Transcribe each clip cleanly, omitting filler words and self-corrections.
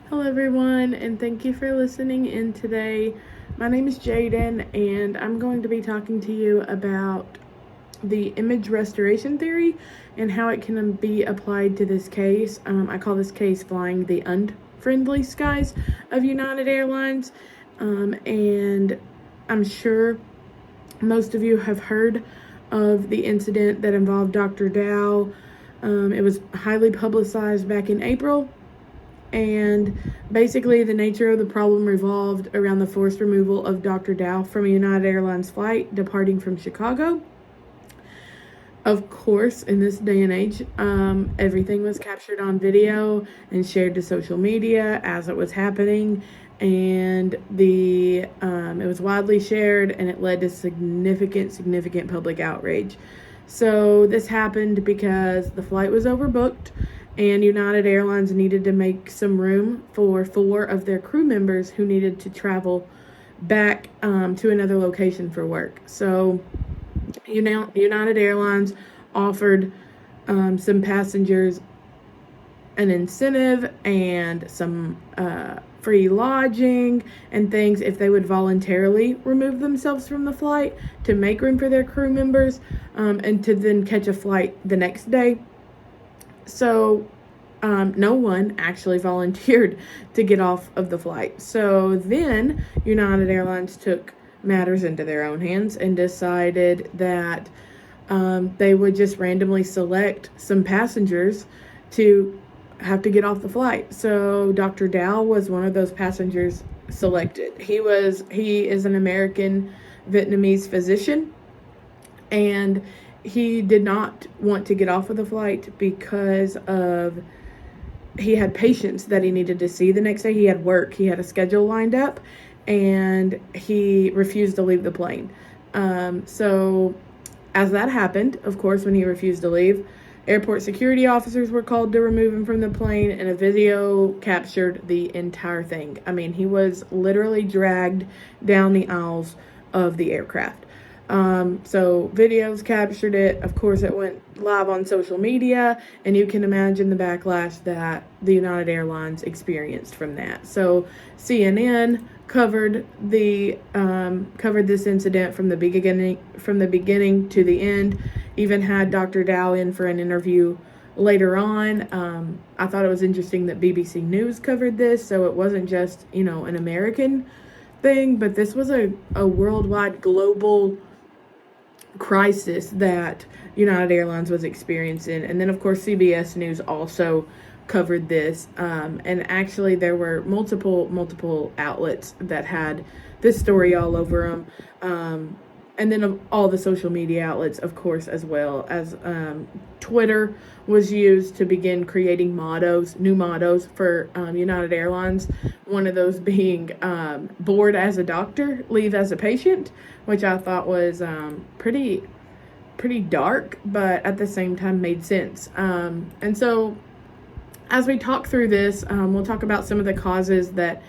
Hello, everyone, and thank you for listening in today. My name is Jaden, and I'm going to be talking to you about the image restoration theory and how it can be applied to this case. I call this case flying the unfriendly skies of United Airlines, and I'm sure most of you have heard of the incident that involved Dr. Dow. It was highly publicized back in April. And basically, the nature of the problem revolved around the forced removal of Dr. Dow from a United Airlines flight departing from Chicago. Of course, in this day and age, everything was captured on video and shared to social media as it was happening, and it was widely shared, and it led to significant public outrage. So this happened because the flight was overbooked, and United Airlines needed to make some room for 4 of their crew members who needed to travel back to another location for work. So United Airlines offered some passengers an incentive and some free lodging and things if they would voluntarily remove themselves from the flight to make room for their crew members and to then catch a flight the next day. So no one actually volunteered to get off of the flight. So then United Airlines took matters into their own hands and decided that they would just randomly select some passengers to have to get off the flight. So Dr. Dow was one of those passengers selected. He is an American Vietnamese physician, and he did not want to get off of the flight because he had patients that he needed to see the next day. He had work, he had a schedule lined up, and he refused to leave the plane. So as that happened, of course, when he refused to leave, airport security officers were called to remove him from the plane, and a video captured the entire thing. I mean, he was literally dragged down the aisles of the aircraft. So videos captured it. Of course, it went live on social media, and you can imagine the backlash that the United Airlines experienced from that. So CNN covered this incident from the beginning to the end. Even had Dr. Dow in for an interview later on. I thought it was interesting that BBC News covered this, so it wasn't just an American thing, but this was a worldwide global crisis that United Airlines was experiencing. And then of course CBS News also covered this, and actually there were multiple outlets that had this story all over them, and then all the social media outlets, of course, as well as Twitter was used to begin creating new mottos for United Airlines. One of those being board as a doctor, leave as a patient, which I thought was pretty dark, but at the same time made sense. And so as we talk through this, we'll talk about some of the causes that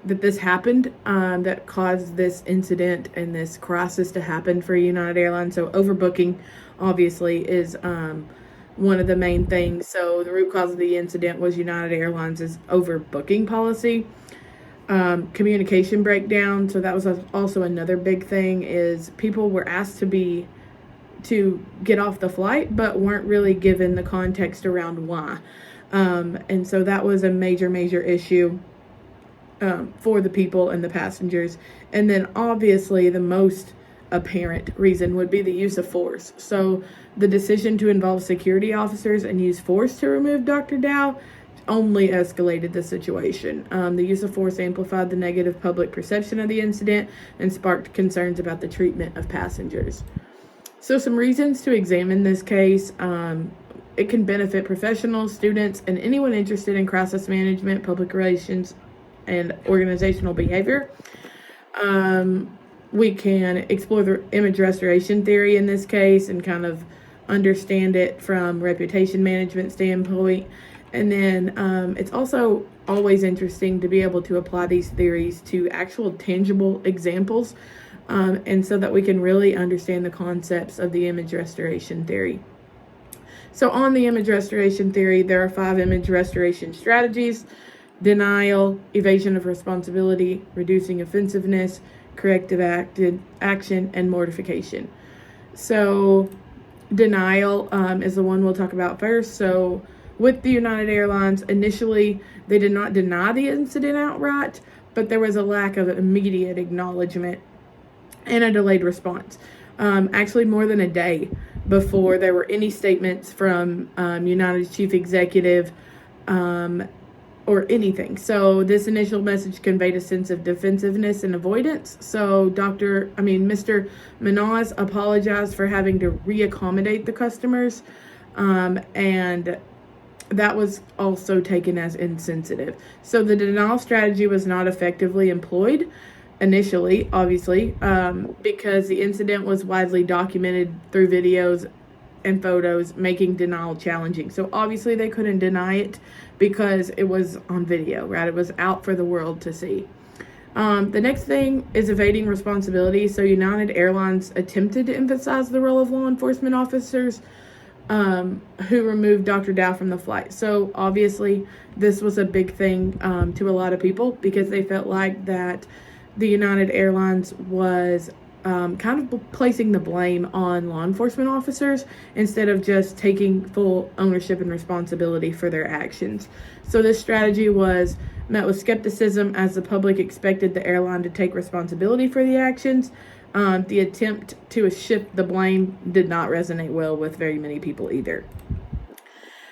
this happened, that caused this incident and this crisis to happen for United Airlines. So overbooking obviously is one of the main things. So the root cause of the incident was United Airlines' overbooking policy. Communication breakdown. So that was also another big thing, is people were asked to get off the flight, but weren't really given the context around why. And so that was a major issue for the people and the passengers. And then obviously the most apparent reason would be the use of force. So the decision to involve security officers and use force to remove Dr. Dow only escalated the situation. The use of force amplified the negative public perception of the incident and sparked concerns about the treatment of passengers. So some reasons to examine this case. It can benefit professionals, students, and anyone interested in crisis management, public relations, and organizational behavior. We can explore the image restoration theory in this case and kind of understand it from reputation management standpoint. And then it's also always interesting to be able to apply these theories to actual tangible examples, and so that we can really understand the concepts of the image restoration theory. So on the image restoration theory, there are 5 image restoration strategies. denial, evasion of responsibility, reducing offensiveness, corrective action, and mortification. So denial is the one we'll talk about first. So with the United Airlines, initially they did not deny the incident outright, but there was a lack of immediate acknowledgement and a delayed response. Actually, more than a day before there were any statements from United's chief executive or anything. So this initial message conveyed a sense of defensiveness and avoidance. So Mr. Minaz apologized for having to reaccommodate the customers, and that was also taken as insensitive. So the denial strategy was not effectively employed initially, obviously, because the incident was widely documented through videos and photos, making denial challenging. So obviously they couldn't deny it because it was on video, right? It was out for the world to see. The next thing is evading responsibility. So United Airlines attempted to emphasize the role of law enforcement officers who removed Dr. Dow from the flight. So obviously this was a big thing to a lot of people because they felt like that the United Airlines was kind of placing the blame on law enforcement officers instead of just taking full ownership and responsibility for their actions. So this strategy was met with skepticism as the public expected the airline to take responsibility for the actions. The attempt to shift the blame did not resonate well with very many people either.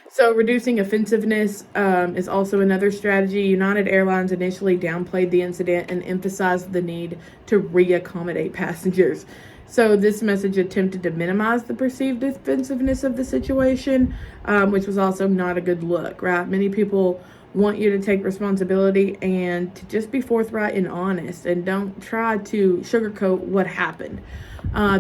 So reducing offensiveness is also another strategy. United Airlines initially downplayed the incident and emphasized the need to reaccommodate passengers. So this message attempted to minimize the perceived offensiveness of the situation, which was also not a good look, right? Many people want you to take responsibility and to just be forthright and honest and don't try to sugarcoat what happened.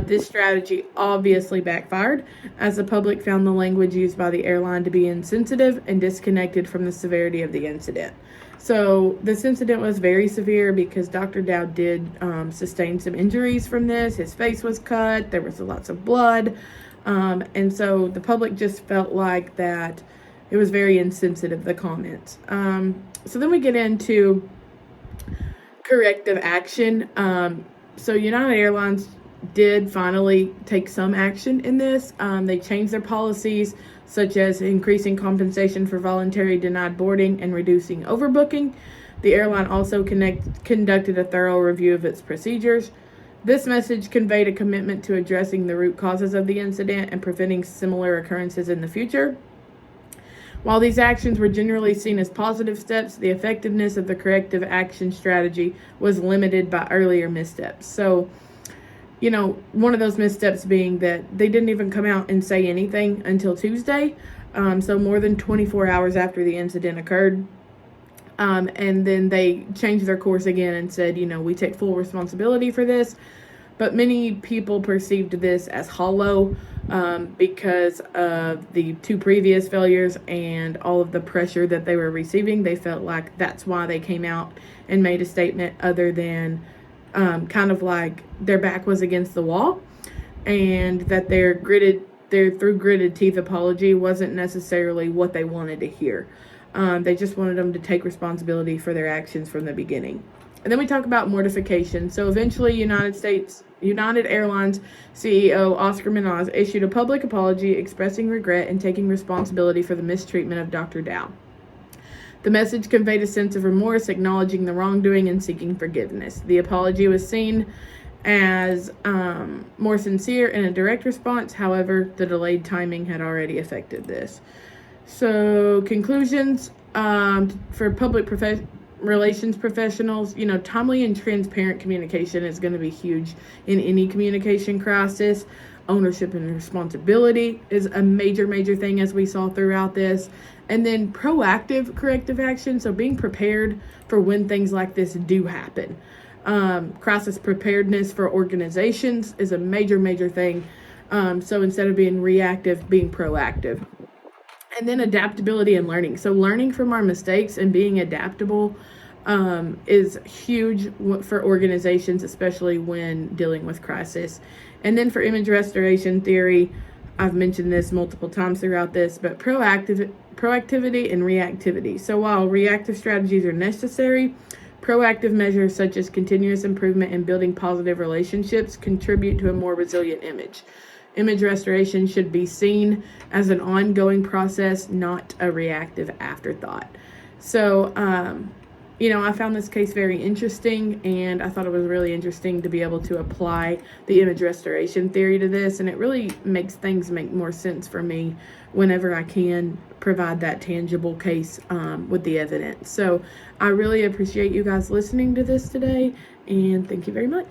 This strategy obviously backfired as the public found the language used by the airline to be insensitive and disconnected from the severity of the incident. So this incident was very severe because Dr. Dow did sustain some injuries from this. His face was cut. There was lots of blood. And so the public just felt like that it was very insensitive, the comments. So then we get into corrective action. So United Airlines did finally take some action in this. They changed their policies, such as increasing compensation for voluntary denied boarding and reducing overbooking. The airline also conducted a thorough review of its procedures. This message conveyed a commitment to addressing the root causes of the incident and preventing similar occurrences in the future. While these actions were generally seen as positive steps, the effectiveness of the corrective action strategy was limited by earlier missteps. So, one of those missteps being that they didn't even come out and say anything until Tuesday, so more than 24 hours after the incident occurred. And then they changed their course again and said, we take full responsibility for this. But many people perceived this as hollow because of the two previous failures and all of the pressure that they were receiving. They felt like that's why they came out and made a statement other than kind of like their back was against the wall and that their through gritted teeth apology wasn't necessarily what they wanted to hear. They just wanted them to take responsibility for their actions from the beginning. And then we talk about mortification. So eventually United Airlines CEO Oscar Minaz issued a public apology expressing regret and taking responsibility for the mistreatment of Dr. Dow. The message conveyed a sense of remorse, acknowledging the wrongdoing and seeking forgiveness. The apology was seen as more sincere and a direct response. However, the delayed timing had already affected this. So conclusions for public relations professionals, timely and transparent communication is going to be huge in any communication crisis. Ownership and responsibility is a major thing, as we saw throughout this. And then proactive corrective action, so being prepared for when things like this do happen. Crisis preparedness for organizations is a major thing. So instead of being reactive, being proactive. And then adaptability and learning. So learning from our mistakes and being adaptable is huge for organizations, especially when dealing with crisis. And then for image restoration theory, I've mentioned this multiple times throughout this, but proactive proactivity and reactivity. So while reactive strategies are necessary, proactive measures such as continuous improvement and building positive relationships contribute to a more resilient image. Image restoration should be seen as an ongoing process, not a reactive afterthought. So, I found this case very interesting, and I thought it was really interesting to be able to apply the image restoration theory to this, and it really makes things make more sense for me whenever I can provide that tangible case with the evidence. So I really appreciate you guys listening to this today, and thank you very much.